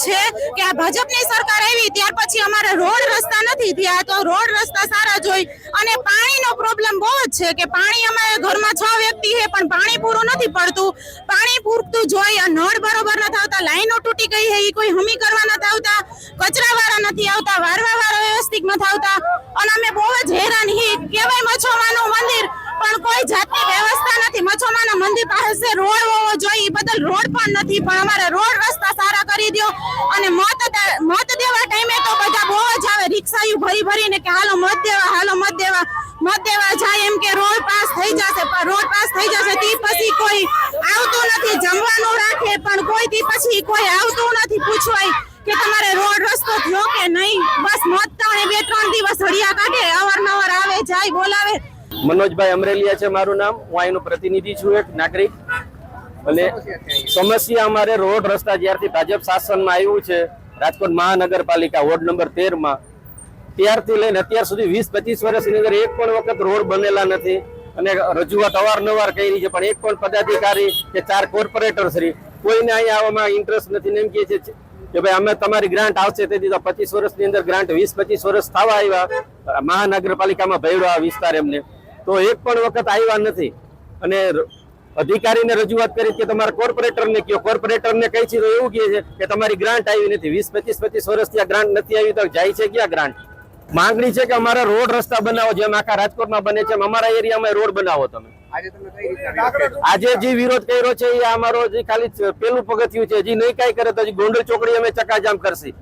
છે કે આ ભાજપની સરકાર આવી ત્યાર પછી અમારે રોડ રસ્તા નથી થયા, તો રોડ રસ્તા સારા જોઈ અને પાણીનો પ્રોબ્લેમ બહુ જ છે કે પાણી અમારે ઘરમાં 6 વ્યક્તિ છે પણ પાણી પૂરું નથી પડતું, પાણી પૂરતું જોઈ નળ બરોબર નથી આવતા, લાઈનો તૂટી ગઈ છે એ કોઈ હમી કરવા નથી આવતા, કચરાવાળા નથી આવતા, વારવાવાળા વ્યવસ્થિત નથી આવતા અને અમે બહુ જ હેરાન હી કહેવાય મચ્છોમાનું મંદિર પણ કોઈ જાતની વ્યવસ્થા નથી, મચ્છોમાના મંદિર પાસે રોડ હોવો જોઈએ બદલ રોડ પણ નથી, પણ અમારે રોડ રસ્તા સારા કરી દો અને મત દેવા ટાઈમે તો બધા બહુ જ આવે રિક્ષાયું ભરીને કે હાલો મત દેવા જાય એમ કે રોડ પાસ થઈ જશે, પણ રોડ પાસ થઈ જશે તે પછી કોઈ આવતું નથી, જમવાનું રાખે પણ કોઈ તે પછી કોઈ આવતું નથી પૂછવાય કે તમારે રોડ રસ્તો થયો કે નહીં, બસ મત 2-3 દિવસ હડિયા કાઢે, અવારનવાર આવે જાય બોલાવે। મનોજભાઈ અમરેલિયા છે મારું નામ, હું અહીંનો પ્રતિનિધિ છું, એક નાગરિક। અને સમસ્યા અમારે રોડ રસ્તા જ્યારથી ભાજપ શાસનમાં આવ્યું છે રાજકોટ મહાનગરપાલિકા વોર્ડ નંબર 13 માં ત્યારથી લઈને અત્યાર સુધી 20-25 વર્ષની અંદર એક પણ વખત રોડ બનેલા નથી અને રજૂઆત અવારનવાર કરી છે, પણ એક પણ પદાધિકારી કે 4 કોર્પોરેટર શ્રી કોઈને અહીંયા આવવામાં ઇન્ટરેસ્ટ નથી ને એમ કહે છે કે ભાઈ અમે તમારી ગ્રાન્ટ આવશે તેથી તો 25 વર્ષની અંદર ગ્રાન્ટ 20-25 વર્ષ થવા આવ્યા મહાનગરપાલિકામાં ભેળો આ વિસ્તાર એમને તો એક પણ વખત આવ્યા નથી અને અધિકારીને રજૂઆત કરી કે તમારા કોર્પોરેટરને કયો, કોર્પોરેટરને કહી છે તો એવું કહે છે કે તમારી ગ્રાન્ટ આવી નથી, 20-25 વર્ષથી આ ગ્રાન્ટ નથી આવી તો જાય છે ક્યાં ગ્રાન્ટ। માંગણી છે કે અમારા રોડ રસ્તા બનાવો જેમ આખા રાજકોટમાં બને છે અમારા એરિયામાં રોડ બનાવો તમે। આજે જે વિરોધ કર્યો છે એ અમારો જે ખાલી પેલું પગથિયું છે, હજી નહીં કાંઈ કરે તો હજી ગોંડલ ચોકડી અમે ચકાજામ કરશી।